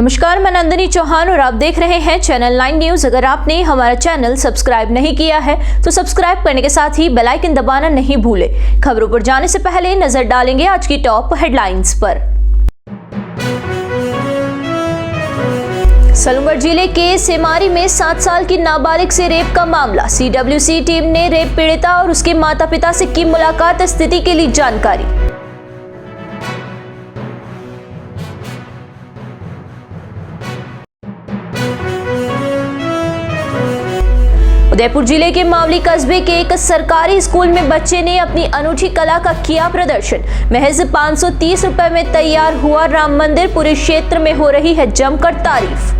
नमस्कार, मैं नंदिनी चौहान और आप देख रहे हैं चैनल 9 न्यूज। अगर आपने हमारा चैनल सब्सक्राइब नहीं किया है तो सब्सक्राइब करने के साथ ही बेल आइकन दबाना नहीं भूलें। खबरों पर जाने से पहले नजर डालेंगे आज की टॉप हेडलाइंस पर। सलूंगढ़ जिले के सेमारी में 7 साल की नाबालिग से रेप का मामला। CWC टीम ने रेप पीड़िता और उसके माता पिता से की मुलाकात, स्थिति के लिए जानकारी। उदयपुर जिले के मावली कस्बे के एक सरकारी स्कूल में बच्चे ने अपनी अनूठी कला का किया प्रदर्शन। महज 530 रुपए में तैयार हुआ राम मंदिर, पूरे क्षेत्र में हो रही है जमकर तारीफ।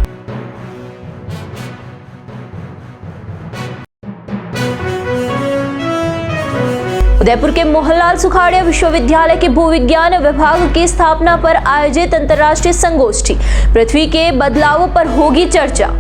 उदयपुर के मोहनलाल सुखाड़िया विश्वविद्यालय के भूविज्ञान विभाग की स्थापना पर आयोजित अंतर्राष्ट्रीय संगोष्ठी। पृथ्वी के बदलावों पर होगी चर्चा।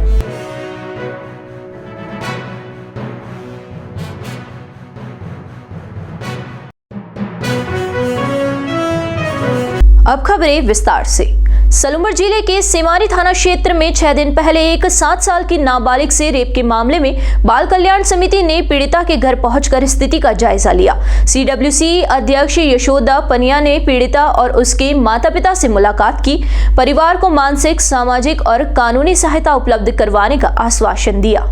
अब खबरें विस्तार से। सलूंगढ़ जिले के सेमारी थाना क्षेत्र में 6 दिन पहले एक 7 साल की नाबालिग से रेप के मामले में बाल कल्याण समिति ने पीड़िता के घर पहुंचकर स्थिति का जायजा लिया। CWC अध्यक्ष यशोदा पनिया ने पीड़िता और उसके माता पिता से मुलाकात की, परिवार को मानसिक, सामाजिक और कानूनी सहायता उपलब्ध करवाने का आश्वासन दिया।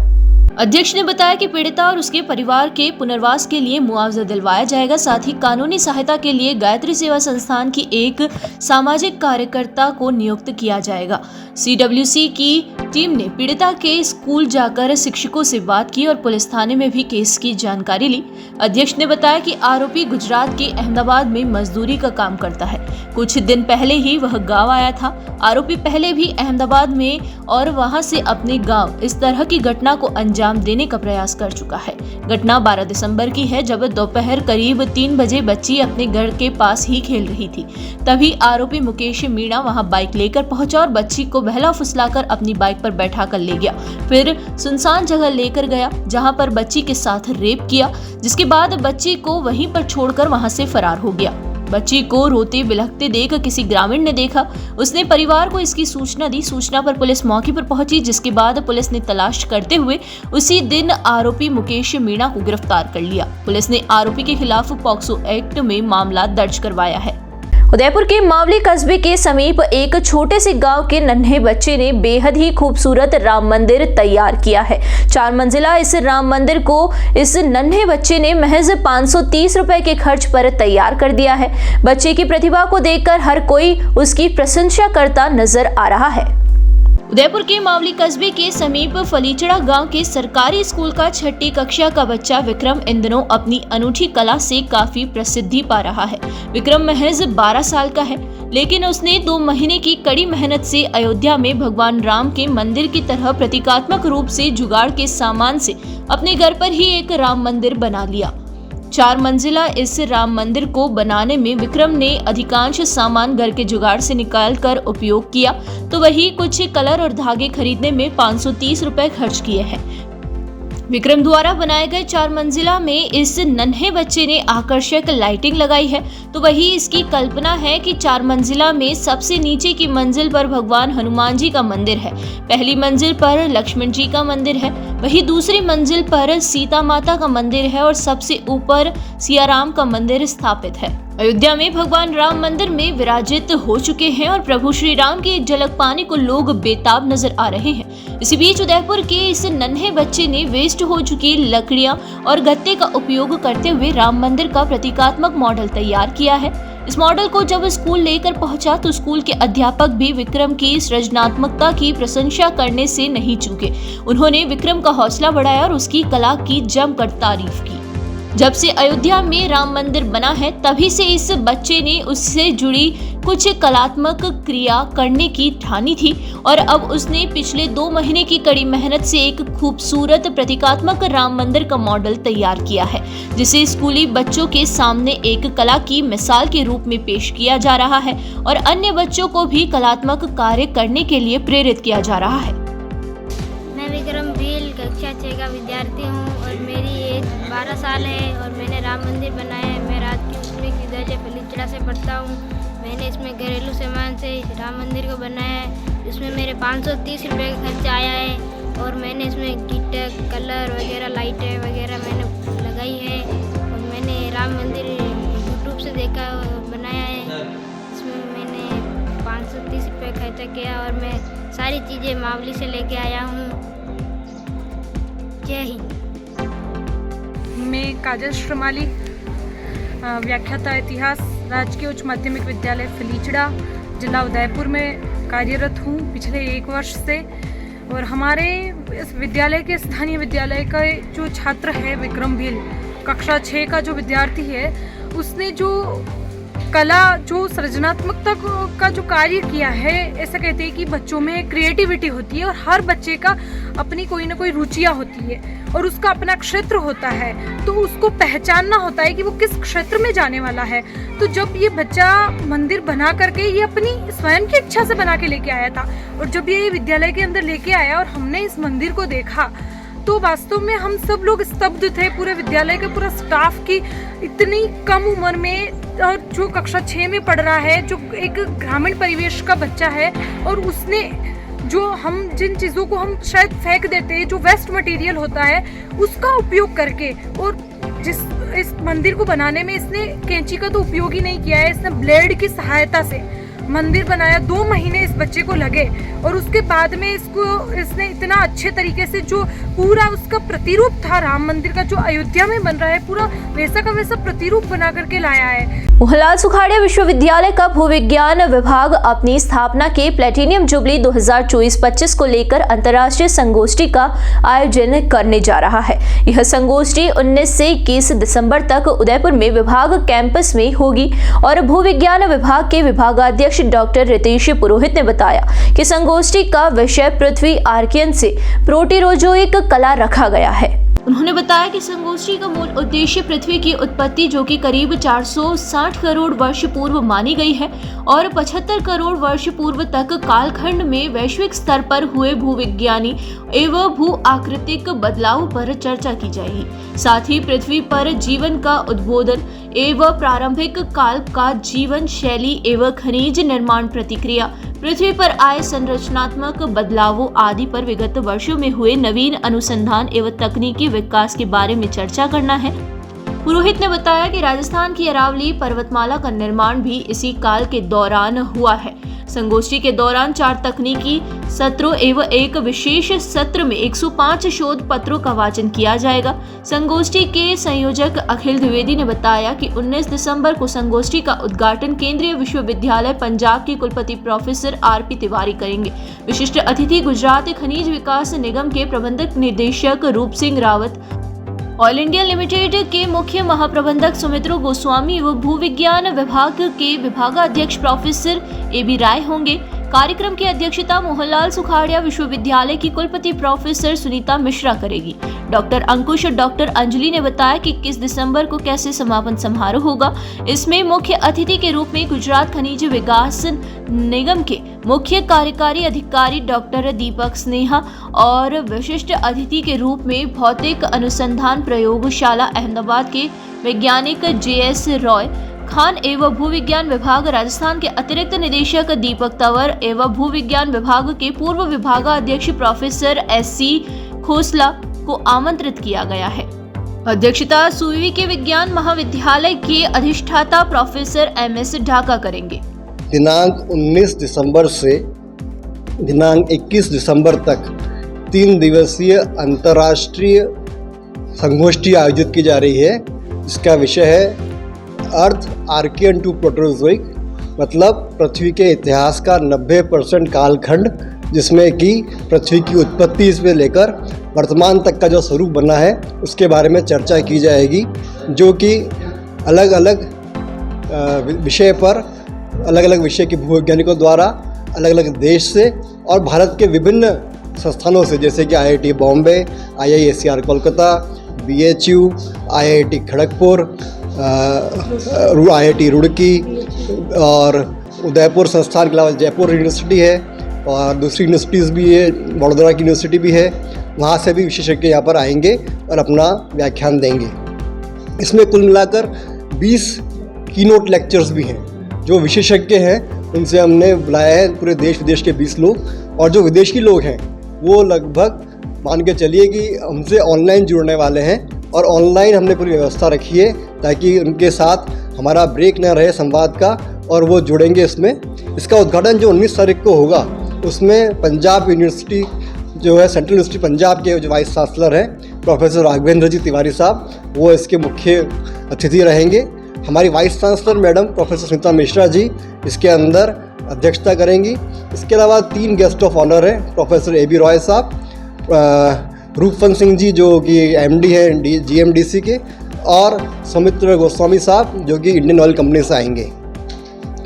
अध्यक्ष ने बताया कि पीड़िता और उसके परिवार के पुनर्वास के लिए मुआवजा दिलवाया जाएगा। साथ ही कानूनी सहायता के लिए गायत्री सेवा संस्थान की एक सामाजिक कार्यकर्ता को नियुक्त किया जाएगा। CWC की टीम ने पीड़िता के स्कूल जाकर शिक्षकों से बात की और पुलिस थाने में भी केस की जानकारी ली। अध्यक्ष ने बताया कि आरोपी गुजरात के अहमदाबाद में मजदूरी का काम करता है। कुछ दिन पहले ही वह गाँव आया था। आरोपी पहले भी अहमदाबाद में और वहां से अपने गाँव इस तरह की घटना को अंजाम देने का प्रयास कर चुका है। घटना 12 दिसंबर की है, जब दोपहर करीब 3 बजे बच्ची अपने घर के पास ही खेल रही थी। तभी आरोपी मुकेश मीणा वहां बाइक लेकर पहुंचा और बच्ची को बहला फुसलाकर अपनी बाइक पर बैठा कर ले गया। फिर सुनसान जगह लेकर गया जहां पर बच्ची के साथ रेप किया, जिसके बाद बच्ची को वहीं पर छोड़कर वहां से फरार हो गया। बच्ची को रोते बिलखते देख किसी ग्रामीण ने देखा। उसने परिवार को इसकी सूचना दी। सूचना पर पुलिस मौके पर पहुंची, जिसके बाद पुलिस ने तलाश करते हुए उसी दिन आरोपी मुकेश मीणा को गिरफ्तार कर लिया। पुलिस ने आरोपी के खिलाफ पॉक्सो एक्ट में मामला दर्ज करवाया है। उदयपुर के मावली कस्बे के समीप एक छोटे से गांव के नन्हे बच्चे ने बेहद ही खूबसूरत राम मंदिर तैयार किया है। 4 मंजिला इस राम मंदिर को इस नन्हे बच्चे ने महज 530 रुपए के खर्च पर तैयार कर दिया है। बच्चे की प्रतिभा को देखकर हर कोई उसकी प्रशंसा करता नजर आ रहा है। उदयपुर के मावली कस्बे के समीप फलीचड़ा गांव के सरकारी स्कूल का 6ठी कक्षा का बच्चा विक्रम इन दिनों अपनी अनूठी कला से काफी प्रसिद्धि पा रहा है। विक्रम महज 12 साल का है, लेकिन उसने 2 महीने की कड़ी मेहनत से अयोध्या में भगवान राम के मंदिर की तरह प्रतीकात्मक रूप से जुगाड़ के सामान से अपने घर पर ही एक राम मंदिर बना लिया। 4 मंजिला इस राम मंदिर को बनाने में विक्रम ने अधिकांश सामान घर के जुगाड़ से निकाल कर उपयोग किया, तो वही कुछ कलर और धागे खरीदने में 530 रुपए खर्च किए हैं। विक्रम द्वारा बनाए गए 4 मंजिला में इस नन्हे बच्चे ने आकर्षक लाइटिंग लगाई है, तो वही इसकी कल्पना है कि 4 मंजिला में सबसे नीचे की मंजिल पर भगवान हनुमान जी का मंदिर है, पहली मंजिल पर लक्ष्मण जी का मंदिर है, वही दूसरी मंजिल पर सीता माता का मंदिर है और सबसे ऊपर सियाराम का मंदिर स्थापित है। अयोध्या में भगवान राम मंदिर में विराजित हो चुके हैं और प्रभु श्री राम की एक झलक पाने को लोग बेताब नजर आ रहे हैं। इसी बीच उदयपुर के इस नन्हे बच्चे ने वेस्ट हो चुकी लकड़ियां और गत्ते का उपयोग करते हुए राम मंदिर का प्रतीकात्मक मॉडल तैयार किया है। इस मॉडल को जब स्कूल लेकर पहुंचा तो स्कूल के अध्यापक भी विक्रम की सृजनात्मकता की प्रशंसा करने से नहीं चूके। उन्होंने विक्रम का हौसला बढ़ाया और उसकी कला की जमकर तारीफ की। जब से अयोध्या में राम मंदिर बना है, तभी से इस बच्चे ने उससे जुड़ी कुछ कलात्मक क्रिया करने की ठानी थी और अब उसने पिछले 2 महीने की कड़ी मेहनत से एक खूबसूरत प्रतीकात्मक राम मंदिर का मॉडल तैयार किया है, जिसे स्कूली बच्चों के सामने एक कला की मिसाल के रूप में पेश किया जा रहा है और अन्य बच्चों को भी कलात्मक कार्य करने के लिए प्रेरित किया जा रहा है। मैं विक्रम भील कक्षा 6 का विद्यार्थी हूँ और मेरी एज 12 साल है और मैंने राम मंदिर बनाया है। मैं राजकीय उच्च विद्यालय फलीचड़ा से पढ़ता हूँ। मैंने इसमें घरेलू सामान से राम मंदिर को बनाया है, जिसमें मेरे 530 रुपये का खर्चा आया है। और मैंने इसमें गिटर, कलर वगैरह, लाइटें वगैरह मैंने लगाई है। और मैंने राम मंदिर यूट्यूब से देखा बनाया है। इसमें मैंने 530 रुपये खर्चा किया और मैं सारी चीज़ें मावली से लेके आया हूँ। जय हिंद। मैं काजल श्रीमाली, व्याख्याता इतिहास, राजकीय उच्च माध्यमिक विद्यालय फलीचड़ा, जिला उदयपुर में कार्यरत हूँ पिछले 1 वर्ष से। और हमारे इस विद्यालय के स्थानीय विद्यालय का जो छात्र है विक्रम भील, कक्षा 6 का जो विद्यार्थी है, उसने जो कला, जो सृजनात्मकता का जो कार्य किया है, ऐसा कहते हैं कि बच्चों में क्रिएटिविटी होती है और हर बच्चे का अपनी कोई ना कोई रुचियाँ होती है और उसका अपना क्षेत्र होता है, तो उसको पहचानना होता है कि वो किस क्षेत्र में जाने वाला है। तो जब ये बच्चा मंदिर बना करके, ये अपनी स्वयं की इच्छा से बना के लेके आया था, और जब ये विद्यालय के अंदर लेके आया और हमने इस मंदिर को देखा, तो वास्तव में हम सब लोग स्तब्ध थे, पूरे विद्यालय का पूरा स्टाफ की इतनी कम उम्र में, और जो कक्षा 6 में पढ़ रहा है, जो एक ग्रामीण परिवेश का बच्चा है, और उसने जो हम जिन चीज़ों को हम शायद फेंक देते हैं, जो वेस्ट मटेरियल होता है, उसका उपयोग करके, और इस मंदिर को बनाने में इसने कैंची का तो उपयोग ही नहीं किया है, इसने ब्लेड की सहायता से मंदिर बनाया। 2 महीने इस बच्चे को लगे और उसके बाद में इसने इतना अच्छे तरीके से जो पूरा उसका प्रतिरूप था राम मंदिर का, जो अयोध्या में बन रहा है, पूरा वैसा का वैसा प्रतिरूप बना करके लाया है। मोहनलाल सुखाड़िया विश्वविद्यालय का भूविज्ञान विभाग अपनी स्थापना के प्लेटिनियम जुबली 2024-25 को लेकर अंतर्राष्ट्रीय संगोष्ठी का आयोजन करने जा रहा है। यह संगोष्ठी 19 से 21 दिसंबर तक उदयपुर में विभाग कैंपस में होगी और भूविज्ञान विभाग के विभागाध्यक्ष डॉक्टर रितेश पुरोहित ने बताया कि संगोष्ठी का विषय पृथ्वी आर्कियन से प्रोटेरोजोइक कला रखा गया है। उन्होंने बताया कि संगोष्ठी का मूल उद्देश्य पृथ्वी की उत्पत्ति, जो कि करीब 460 करोड़ वर्ष पूर्व मानी गई है, और 75 करोड़ वर्ष पूर्व तक कालखंड में वैश्विक स्तर पर हुए भूविज्ञानी एवं भू आकृतिक बदलाव पर चर्चा की जाएगी। साथ ही पृथ्वी पर जीवन का उद्बोधन एवं प्रारंभिक काल का जीवन शैली एवं खनिज निर्माण प्रतिक्रिया, पृथ्वी पर आए संरचनात्मक बदलावों आदि पर विगत वर्षों में हुए नवीन अनुसंधान एवं तकनीकी विकास के बारे में चर्चा करना है। पुरोहित ने बताया कि राजस्थान की अरावली पर्वतमाला का निर्माण भी इसी काल के दौरान हुआ है। संगोष्ठी के दौरान 4 तकनीकी सत्रों एवं एक विशेष सत्र में 105 शोध पत्रों का वाचन किया जाएगा। संगोष्ठी के संयोजक अखिल द्विवेदी ने बताया कि 19 दिसंबर को संगोष्ठी का उद्घाटन केंद्रीय विश्वविद्यालय पंजाब के कुलपति प्रोफेसर आर.पी. तिवारी करेंगे। विशिष्ट अतिथि गुजरात खनिज विकास निगम के प्रबंधक निदेशक रूप Singh Rawat, oil India limited के मुख्य महाप्रबंधक सुमित्रो गोस्वामी एवं भूविज्ञान विभाग के विभागाध्यक्ष प्रोफेसर ए.बी. राय होंगे। कार्यक्रम की अध्यक्षता मोहनलाल सुखाड़िया विश्वविद्यालय की कुलपति प्रोफेसर सुनीता मिश्रा करेगी। डॉक्टर अंकुश और डॉक्टर अंजलि ने बताया कि 21 दिसंबर को कैसे समापन समारोह होगा। इसमें मुख्य अतिथि के रूप में गुजरात खनिज विकास निगम के मुख्य कार्यकारी अधिकारी डॉक्टर दीपक स्नेहा और विशिष्ट अतिथि के रूप में भौतिक अनुसंधान प्रयोगशाला अहमदाबाद के वैज्ञानिक जे.एस. रॉय खान एवं भूविज्ञान विभाग राजस्थान के अतिरिक्त निदेशक दीपक तंवर एवं भूविज्ञान विभाग के पूर्व विभागाध्यक्ष प्रोफेसर एस.सी. खोसला को आमंत्रित किया गया है। अध्यक्षता सुविवी के विज्ञान महाविद्यालय के अधिष्ठाता प्रोफेसर एम.एस. ढाका करेंगे। दिनांक 19 दिसंबर से दिनांक 21 दिसंबर तक 3 दिवसीय अंतर्राष्ट्रीय संगोष्ठी आयोजित की जा रही है। इसका विषय है अर्थ आर्कियन टू प्रोटेरोजोइक, मतलब पृथ्वी के इतिहास का 90% कालखंड, जिसमें कि पृथ्वी की उत्पत्ति से लेकर वर्तमान तक का जो स्वरूप बना है उसके बारे में चर्चा की जाएगी, जो कि अलग अलग विषय पर अलग अलग विषय के भूवैज्ञानिकों द्वारा अलग अलग देश से और भारत के विभिन्न संस्थानों से, जैसे कि IIT Bombay, IISER Kolkata, BHU, IIT Kharagpur, IIT Roorkee और उदयपुर संस्थान के अलावा जयपुर यूनिवर्सिटी है और दूसरी यूनिवर्सिटीज़ भी है, बड़ौदा की यूनिवर्सिटी भी है। वहाँ से भी विशेषज्ञ यहाँ पर आएंगे और अपना व्याख्यान देंगे। इसमें कुल मिलाकर 20 कीनोट लेक्चर्स भी हैं, जो विशेषज्ञ हैं उनसे हमने बुलाया है, पूरे देश विदेश के 20 लोग, और जो विदेशी लोग हैं वो लगभग मान के चलिए कि हमसे ऑनलाइन जुड़ने वाले हैं, और ऑनलाइन हमने पूरी व्यवस्था रखी है ताकि उनके साथ हमारा ब्रेक न रहे संवाद का, और वो जुड़ेंगे इसमें। इसका उद्घाटन जो 19 तारीख को होगा उसमें पंजाब यूनिवर्सिटी जो है, सेंट्रल यूनिवर्सिटी पंजाब के जो वाइस चांसलर हैं प्रोफेसर राघवेंद्र जी तिवारी साहब, वो इसके मुख्य अतिथि रहेंगे। हमारी vice chancellor madam professor Smita Mishra ji इसके अंदर अध्यक्षता करेंगी। इसके अलावा 3 गेस्ट ऑफ ऑनर हैं, प्रोफेसर AB रॉय साहब, रूपवंत सिंह जी जो कि MD हैं GMDC के, और सौमित्र गोस्वामी साहब जो कि इंडियन ऑयल कंपनी से आएंगे।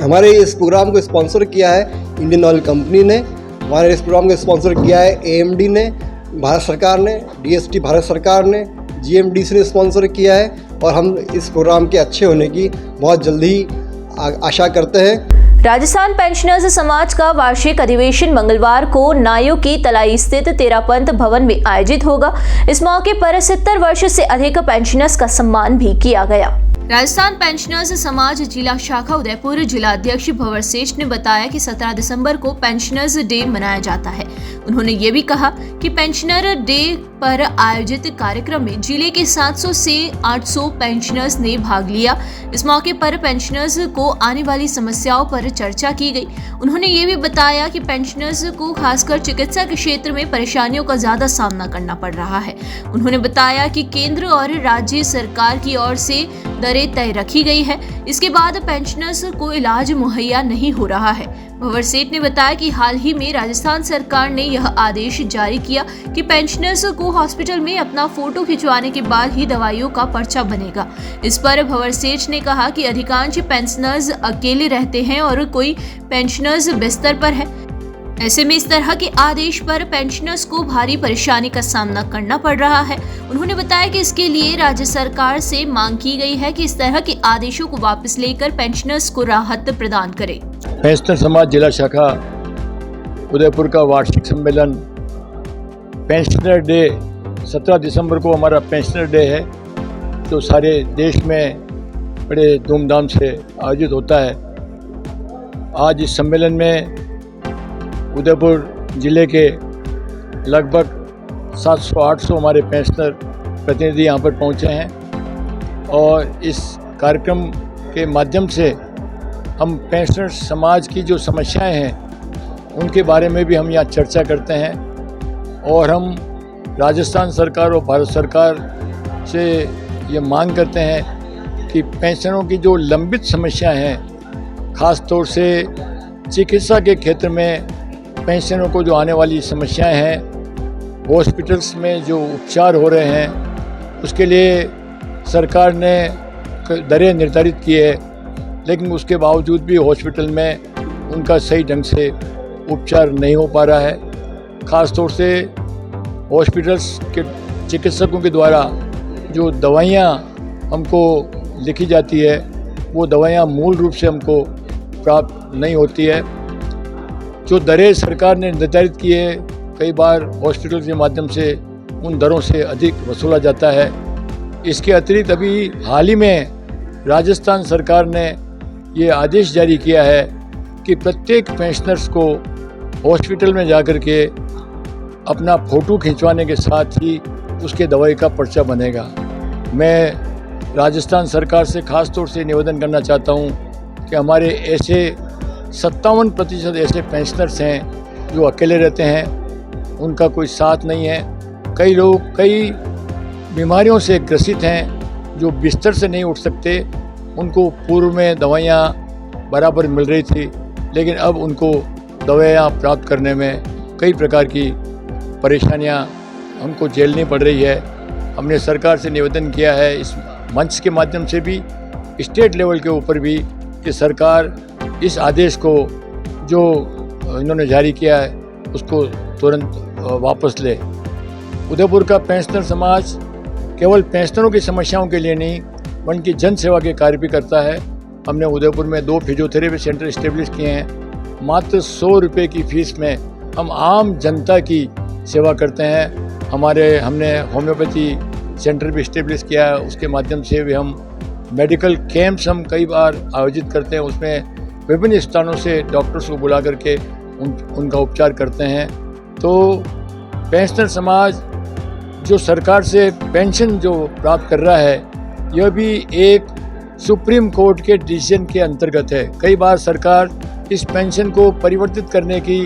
हमारे इस प्रोग्राम को स्पॉन्सर किया है इंडियन ऑयल कंपनी ने, हमारे इस प्रोग्राम को स्पॉन्सर किया है AMD ने, भारत सरकार ने, DST भारत सरकार ने, GMDC ने स्पॉन्सर किया है, और हम इस प्रोग्राम के अच्छे होने की बहुत जल्दी आशा करते हैं। राजस्थान पेंशनर्स समाज का वार्षिक अधिवेशन मंगलवार को नायो की तलाई स्थित तेरापंथ भवन में आयोजित होगा। इस मौके पर 70 वर्ष से अधिक पेंशनर्स का सम्मान भी किया गया। राजस्थान पेंशनर्स समाज जिला शाखा उदयपुर जिला अध्यक्ष भंवर सेठ ने बताया कि 17 दिसंबर को पेंशनर्स डे मनाया जाता है। उन्होंने ये भी कहा कि पेंशनर डे पर आयोजित कार्यक्रम में जिले के 700 से 800 पेंशनर्स ने भाग लिया। इस मौके पर पेंशनर्स को आने वाली समस्याओं पर चर्चा की गई। उन्होंने ये भी बताया कि पेंशनर्स को खासकर चिकित्सा के क्षेत्र में परेशानियों का ज्यादा सामना करना पड़ रहा है। उन्होंने बताया कि केंद्र और राज्य सरकार की ओर से दरें तय रखी गई है, इसके बाद पेंशनर्स को इलाज मुहैया नहीं हो रहा है। भंवर सेठ ने बताया कि हाल ही में राजस्थान सरकार ने यह आदेश जारी किया कि पेंशनर्स को हॉस्पिटल में अपना फोटो खिंचवाने के बाद ही दवाइयों का पर्चा बनेगा। इस पर भंवर सेठ ने कहा कि अधिकांश पेंशनर्स अकेले रहते हैं और कोई पेंशनर्स बिस्तर पर है। ऐसे में इस तरह के आदेश पर पेंशनर्स को भारी परेशानी का सामना करना पड़ रहा है। उन्होंने बताया कि इसके लिए राज्य सरकार से मांग की गई है कि इस तरह के आदेशों को वापस लेकर पेंशनर्स को राहत प्रदान करे। पेंशनर समाज जिला शाखा उदयपुर का वार्षिक सम्मेलन पेंशनर डे 17 दिसंबर को हमारा पेंशनर डे है, जो सारे देश में बड़े धूमधाम से आयोजित होता है। आज इस सम्मेलन में उदयपुर ज़िले के लगभग 700-800 हमारे पेंशनर प्रतिनिधि यहाँ पर पहुँचे हैं, और इस कार्यक्रम के माध्यम से हम पेंशनर समाज की जो समस्याएं हैं उनके बारे में भी हम यहाँ चर्चा करते हैं, और हम राजस्थान सरकार और भारत सरकार से ये मांग करते हैं कि पेंशनरों की जो लंबित समस्याएं हैं, ख़ास तौर से चिकित्सा के क्षेत्र में पेंशनरों को जो आने वाली समस्याएं हैं, हॉस्पिटल्स में जो उपचार हो रहे हैं, उसके लिए सरकार ने दरें निर्धारित की है, लेकिन उसके बावजूद भी हॉस्पिटल में उनका सही ढंग से उपचार नहीं हो पा रहा है। ख़ास तौर से हॉस्पिटल्स के चिकित्सकों के द्वारा जो दवाइयाँ हमको लिखी जाती है, वो दवाइयाँ मूल रूप से हमको प्राप्त नहीं होती है। जो दरें सरकार ने निर्धारित की है, कई बार हॉस्पिटल के माध्यम से उन दरों से अधिक वसूला जाता है। इसके अतिरिक्त अभी हाल ही में राजस्थान सरकार ने ये आदेश जारी किया है कि प्रत्येक पेंशनर्स को हॉस्पिटल में जाकर के अपना फ़ोटो खिंचवाने के साथ ही उसके दवाई का पर्चा बनेगा। मैं राजस्थान सरकार से ख़ास तौर से निवेदन करना चाहता हूँ कि हमारे ऐसे 57% ऐसे पेंशनर्स हैं जो अकेले रहते हैं, उनका कोई साथ नहीं है। कई लोग कई बीमारियों से ग्रसित हैं जो बिस्तर से नहीं उठ सकते। उनको पूर्व में दवाइयाँ बराबर मिल रही थी, लेकिन अब उनको दवाइयाँ प्राप्त करने में कई प्रकार की परेशानियाँ हमको झेलनी पड़ रही है। हमने सरकार से निवेदन किया है इस मंच के माध्यम से भी, स्टेट लेवल के ऊपर भी, कि सरकार इस आदेश को जो इन्होंने जारी किया है उसको तुरंत वापस ले। उदयपुर का पेंशनर समाज केवल पेंशनरों की समस्याओं के लिए नहीं, बल्कि जन सेवा के कार्य भी करता है। हमने उदयपुर में 2 फिजियोथेरेपी सेंटर इस्टेब्लिश किए हैं। मात्र 100 रुपये की फ़ीस में हम आम जनता की सेवा करते हैं। हमने होम्योपैथी सेंटर भी इस्टेब्लिश किया है, उसके माध्यम से भी हम मेडिकल कैंप्स हम कई बार आयोजित करते हैं। उसमें विभिन्न स्थानों से डॉक्टर्स को बुला करके उनका उपचार करते हैं। तो पेंशनर समाज जो सरकार से पेंशन जो प्राप्त कर रहा है, यह भी एक सुप्रीम कोर्ट के डिसीजन के अंतर्गत है। कई बार सरकार इस पेंशन को परिवर्तित करने की,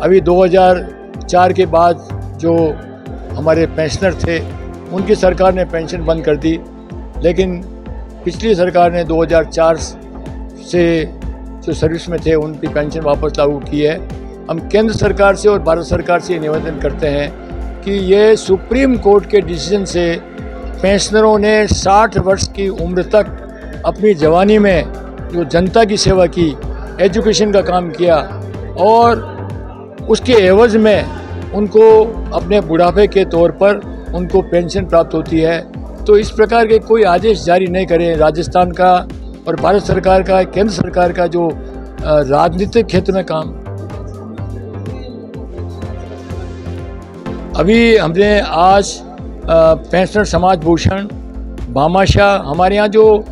अभी 2004 के बाद जो हमारे पेंशनर थे उनकी सरकार ने पेंशन बंद कर दी, लेकिन पिछली सरकार ने 2004 से जो सर्विस में थे उनकी पेंशन वापस लागू की है। हम केंद्र सरकार से और भारत सरकार से निवेदन करते हैं कि ये सुप्रीम कोर्ट के डिसीजन से पेंशनरों ने 60 वर्ष की उम्र तक अपनी जवानी में जो जनता की सेवा की, एजुकेशन का काम किया और उसके एवज में उनको अपने बुढ़ापे के तौर पर उनको पेंशन प्राप्त होती है। तो इस प्रकार के कोई आदेश जारी नहीं करें। राजस्थान का और भारत सरकार का, केंद्र सरकार का जो राजनीतिक क्षेत्र में काम, अभी हमने आज पेंशनर समाज भूषण भामाशाह, हमारे यहाँ जो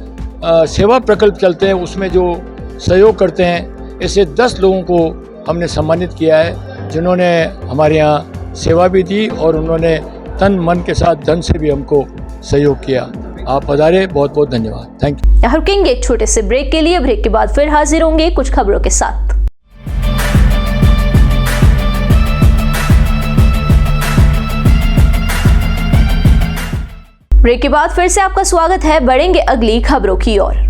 सेवा प्रकल्प चलते हैं उसमें जो सहयोग करते हैं, ऐसे 10 लोगों को हमने सम्मानित किया है जिन्होंने हमारे यहाँ सेवा भी दी और उन्होंने तन मन के साथ धन से भी हमको सहयोग किया। आप पधारे, बहुत बहुत धन्यवाद। Thank you. यहाँ रुकेंगे एक छोटे से ब्रेक के लिए। ब्रेक के बाद फिर हाजिर होंगे कुछ खबरों के साथ। ब्रेक के बाद फिर से आपका स्वागत है। बढ़ेंगे अगली खबरों की ओर।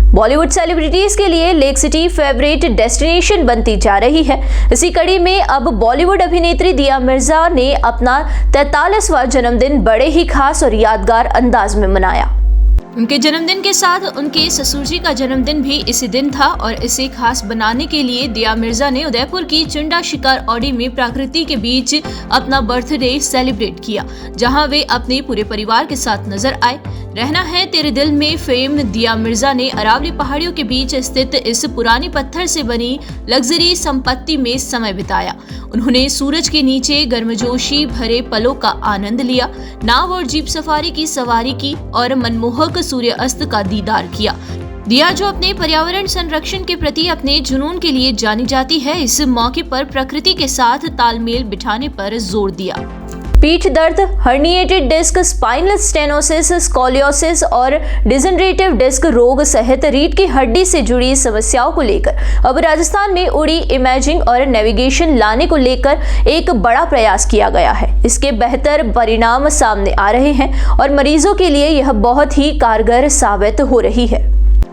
बॉलीवुड सेलिब्रिटीज के लिए लेक सिटी फेवरेट डेस्टिनेशन बनती जा रही है। इसी कड़ी में अब बॉलीवुड अभिनेत्री दिया मिर्जा ने अपना 43वां जन्मदिन बड़े ही खास और यादगार अंदाज में मनाया। उनके जन्मदिन के साथ उनके ससुर जी का जन्मदिन भी इसी दिन था और इसे खास बनाने के लिए दिया मिर्जा ने उदयपुर की चुंडा शिकार औडी में प्रकृति के बीच अपना बर्थडे सेलिब्रेट किया, जहां वे अपने पूरे परिवार के साथ नजर आए। रहना है तेरे दिल में फेम दिया मिर्जा ने अरावली पहाड़ियों के बीच स्थित इस पुरानी पत्थर से बनी लग्जरी संपत्ति में समय बिताया। उन्होंने सूरज के नीचे गर्मजोशी भरे पलों का आनंद लिया, नाव और जीप सफारी की सवारी की और मनमोहक सूर्य अस्त का दीदार किया। दिया, जो अपने पर्यावरण संरक्षण के प्रति अपने जुनून के लिए जानी जाती है, इस मौके पर प्रकृति के साथ तालमेल बिठाने पर जोर दिया। पीठ दर्द, herniated disc, spinal stenosis, scoliosis और डिजनरेटिव डिस्क रोग सहित रीढ़ की हड्डी से जुड़ी समस्याओं को लेकर अब राजस्थान में उड़ी इमेजिंग और नेविगेशन लाने को लेकर एक बड़ा प्रयास किया गया है। इसके बेहतर परिणाम सामने आ रहे हैं और मरीजों के लिए यह बहुत ही कारगर साबित हो रही है।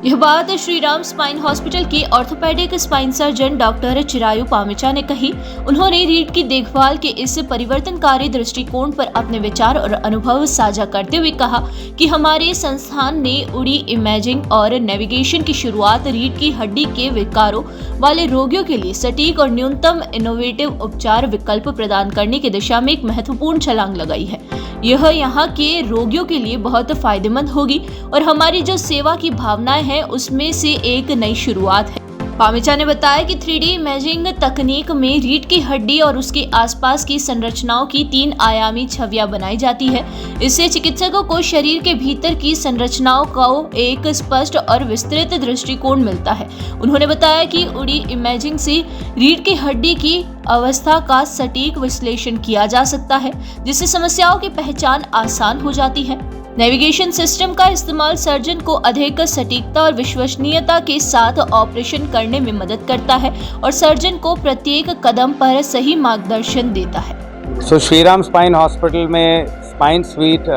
यह बात श्रीराम स्पाइन हॉस्पिटल के orthopaedic spine surgeon doctor Chirayu Pamecha ने कही। उन्होंने रीढ़ की देखभाल के इस परिवर्तनकारी दृष्टिकोण पर अपने विचार और अनुभव साझा करते हुए कहा कि हमारे संस्थान ने उड़ी इमेजिंग और नेविगेशन की शुरुआत रीढ़ की हड्डी के विकारों वाले रोगियों के लिए सटीक और न्यूनतम इनोवेटिव उपचार विकल्प प्रदान करने की दिशा में एक महत्वपूर्ण छलांग लगाई है। यह यहाँ के रोगियों के लिए बहुत फायदेमंद होगी और हमारी जो सेवा की भावनाएं हैं उसमें से एक नई शुरुआत है। पामेचा ने बताया कि 3D इमेजिंग तकनीक में रीढ़ की हड्डी और उसके आसपास की संरचनाओं की 3 आयामी छवियां बनाई जाती है। इससे चिकित्सकों को शरीर के भीतर की संरचनाओं का एक स्पष्ट और विस्तृत दृष्टिकोण मिलता है। उन्होंने बताया कि उड़ी इमेजिंग से रीढ़ की हड्डी की अवस्था का सटीक विश्लेषण किया जा सकता है, जिससे समस्याओं की पहचान आसान हो जाती है। नेविगेशन सिस्टम का इस्तेमाल सर्जन को अधिक सटीकता और विश्वसनीयता के साथ ऑपरेशन करने में मदद करता है और सर्जन को प्रत्येक कदम पर सही मार्गदर्शन देता है। श्रीराम स्पाइन हॉस्पिटल में स्पाइन स्वीट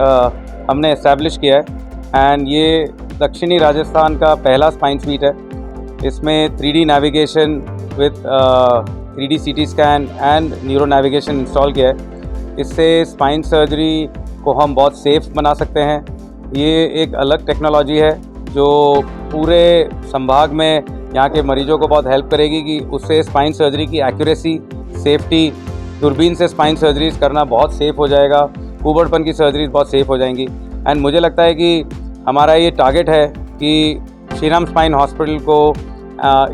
हमने एस्टैब्लिश किया है एंड ये दक्षिणी राजस्थान का पहला स्पाइन स्वीट है। इसमें 3D navigation with 3D CT scan and neuro navigation install किया है। इससे स्पाइन सर्जरी को हम बहुत सेफ बना सकते हैं। ये एक अलग टेक्नोलॉजी है जो पूरे संभाग में यहाँ के मरीजों को बहुत हेल्प करेगी कि उससे स्पाइन सर्जरी की एक्यूरेसी, सेफ्टी, दूरबीन से स्पाइन सर्जरीज करना बहुत सेफ हो जाएगा, कुबड़पन की सर्जरीज बहुत सेफ हो जाएंगी। एंड मुझे लगता है कि हमारा ये टारगेट है कि श्रीराम स्पाइन हॉस्पिटल को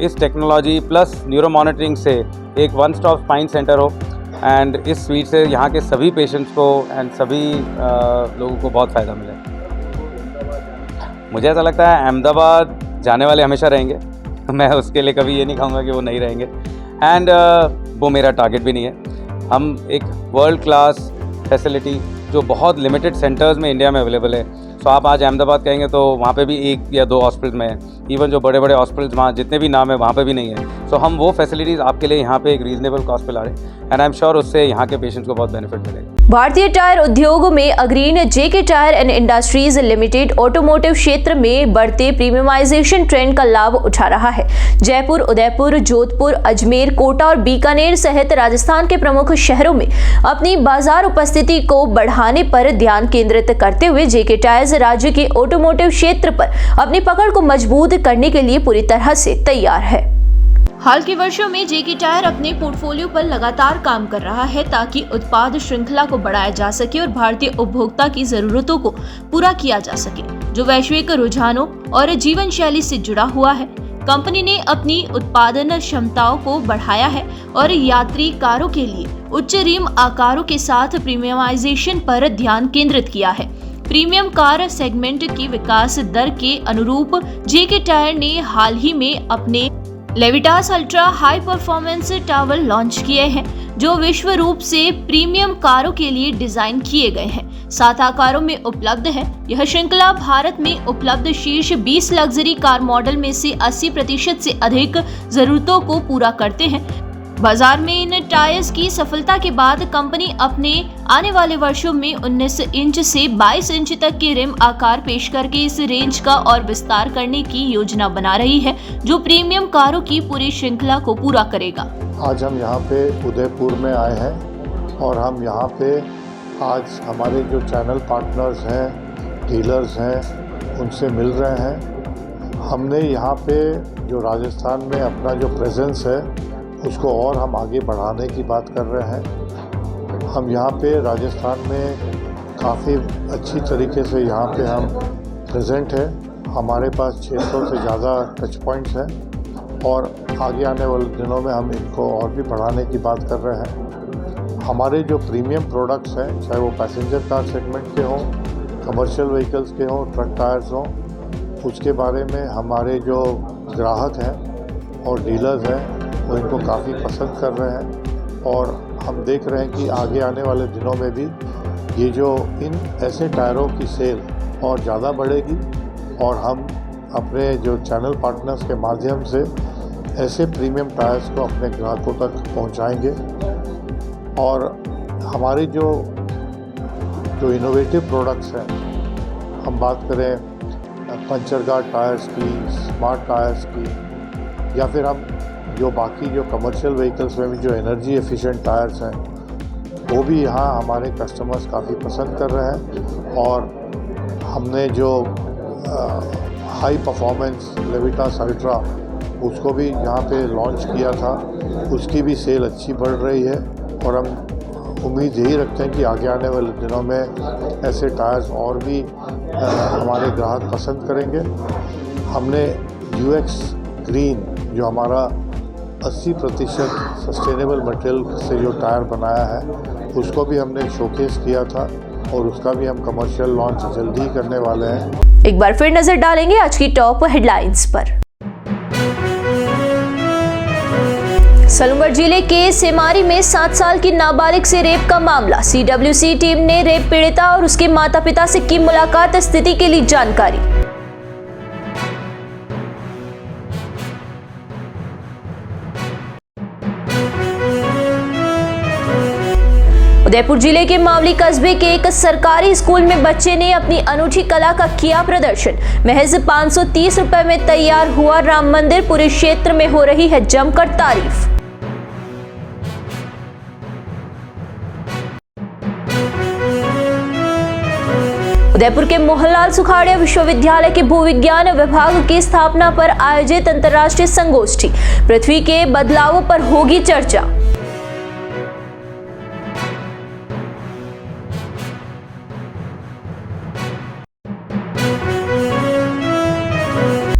इस टेक्नोलॉजी प्लस न्यूरो मॉनिटरिंग से एक वन स्टॉप स्पाइन सेंटर हो एंड इस स्वीट से यहाँ के सभी पेशेंट्स को एंड सभी लोगों को बहुत फ़ायदा मिले। मुझे ऐसा लगता है अहमदाबाद जाने वाले हमेशा रहेंगे मैं उसके लिए कभी ये नहीं कहूँगा कि वो नहीं रहेंगे। एंड वो मेरा टारगेट भी नहीं है। हम एक वर्ल्ड क्लास फैसिलिटी जो बहुत लिमिटेड सेंटर्स में इंडिया में अवेलेबल है, सो आप आज अहमदाबाद कहेंगे तो वहाँ पे भी 1 या 2 हॉस्पिटल में है। इवन जो बड़े बड़े हॉस्पिटल्स वहाँ जितने भी नाम है वहाँ पे भी नहीं है। सो हम वो फैसिलिटीज़ आपके लिए यहाँ पे एक रीजनेबल कॉस्ट पे ला रहे हैं एंड आई एम श्योर उससे यहाँ के पेशेंट्स को बहुत बेनिफिट मिलेगा। भारतीय टायर उद्योग में अग्रणी JK tyre and industries limited automotive क्षेत्र में बढ़ते प्रीमियमाइजेशन ट्रेंड का लाभ उठा रहा है। जयपुर, उदयपुर, जोधपुर, अजमेर, कोटा और बीकानेर सहित राजस्थान के प्रमुख शहरों में अपनी बाजार उपस्थिति को बढ़ाने पर ध्यान केंद्रित करते हुए जेके टायर्स राज्य के ऑटोमोटिव क्षेत्र पर अपनी पकड़ को मजबूत करने के लिए पूरी तरह से तैयार है। हाल के वर्षों में जेके टायर अपने पोर्टफोलियो पर लगातार काम कर रहा है ताकि उत्पाद श्रृंखला को बढ़ाया जा सके और भारतीय उपभोक्ता की जरूरतों को पूरा किया जा सके, जो वैश्विक रुझानों और जीवन शैली से जुड़ा हुआ है। कंपनी ने अपनी उत्पादन क्षमताओं को बढ़ाया है और यात्री कारों के लिए उच्च रिम आकारों के साथ प्रीमियमाइजेशन पर ध्यान केंद्रित किया है। प्रीमियम कार सेगमेंट की विकास दर के अनुरूप जेके टायर ने हाल ही में अपने Levitas ultra high performance tower launch किए हैं, जो विश्व रूप से प्रीमियम कारों के लिए डिजाइन किए गए हैं। 7 आकारों में उपलब्ध है। यह श्रृंखला भारत में उपलब्ध शीर्ष 20 लग्जरी कार मॉडल में से 80% से अधिक जरूरतों को पूरा करते हैं। बाजार में इन टायर्स की सफलता के बाद कंपनी अपने आने वाले वर्षों में 19 इंच से 22 इंच तक के रिम आकार पेश करके इस रेंज का और विस्तार करने की योजना बना रही है, जो प्रीमियम कारों की पूरी श्रृंखला को पूरा करेगा। आज हम यहाँ पे उदयपुर में आए हैं और हम यहाँ पे आज हमारे जो चैनल पार्टनर्स हैं, डीलर्स हैं, उनसे मिल रहे हैं। हमने यहाँ पे जो राजस्थान में अपना जो प्रेजेंस है उसको और हम आगे बढ़ाने की बात कर रहे हैं। हम यहाँ पे राजस्थान में काफ़ी अच्छी तरीके से यहाँ पे हम प्रेजेंट है। हमारे पास 600 से ज़्यादा टच पॉइंट्स हैं और आगे आने वाले दिनों में हम इनको और भी बढ़ाने की बात कर रहे हैं। हमारे जो प्रीमियम प्रोडक्ट्स हैं, चाहे वो पैसेंजर कार सेगमेंट के हों, कमर्शियल व्हीकल्स के हों, ट्रक टायर्स हों, उसके बारे में हमारे जो ग्राहक हैं और डीलर्स हैं वो इनको काफ़ी पसंद कर रहे हैं और हम देख रहे हैं कि आगे आने वाले दिनों में भी ये जो इन ऐसे टायरों की सेल और ज़्यादा बढ़ेगी और हम अपने जो चैनल पार्टनर्स के माध्यम से ऐसे प्रीमियम टायर्स को अपने ग्राहकों तक पहुंचाएंगे। और हमारे जो इनोवेटिव प्रोडक्ट्स हैं, हम बात करें पंचर गार्ड टायर्स की, स्मार्ट टायर्स की, या फिर हम जो बाकी जो कमर्शियल व्हीकल्स में भी जो एनर्जी एफिशिएंट टायर्स हैं वो भी यहाँ हमारे कस्टमर्स काफ़ी पसंद कर रहे हैं। और हमने जो हाई परफॉर्मेंस लेविटास अल्ट्रा उसको भी यहाँ पे लॉन्च किया था, उसकी भी सेल अच्छी बढ़ रही है और हम उम्मीद यही रखते हैं कि आगे आने वाले दिनों में ऐसे टायर्स और भी हमारे ग्राहक पसंद करेंगे। हमने UX ग्रीन जो हमारा 80% सस्टेनेबल मटेरियल से जो टायर बनाया है उसको भी हमने शोकेस किया था और उसका भी हम कमर्शियल लॉन्च जल्दी ही करने वाले हैं। एक बार फिर नजर डालेंगे आज की टॉप हेडलाइंस पर। सलूमगढ़ जिले के सेमारी में 7 साल की नाबालिग से रेप का मामला। CWC टीम ने रेप पीड़िता और उसके माता पिता से की मुलाकात, स्थिति के लिए जानकारी। उदयपुर जिले के मावली कस्बे के एक सरकारी स्कूल में बच्चे ने अपनी अनूठी कला का किया प्रदर्शन। महज 530 रुपए में तैयार हुआ राम मंदिर, पूरे क्षेत्र में हो रही है जमकर तारीफ। उदयपुर के मोहनलाल सुखाड़िया विश्वविद्यालय के भूविज्ञान विभाग की स्थापना पर आयोजित अंतर्राष्ट्रीय संगोष्ठी। पृथ्वी के बदलावों पर होगी चर्चा।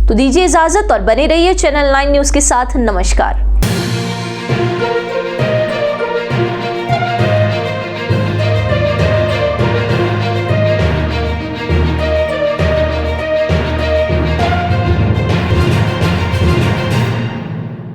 तो दीजिए इजाजत और बने रहिए चैनल 9 न्यूज के साथ। नमस्कार।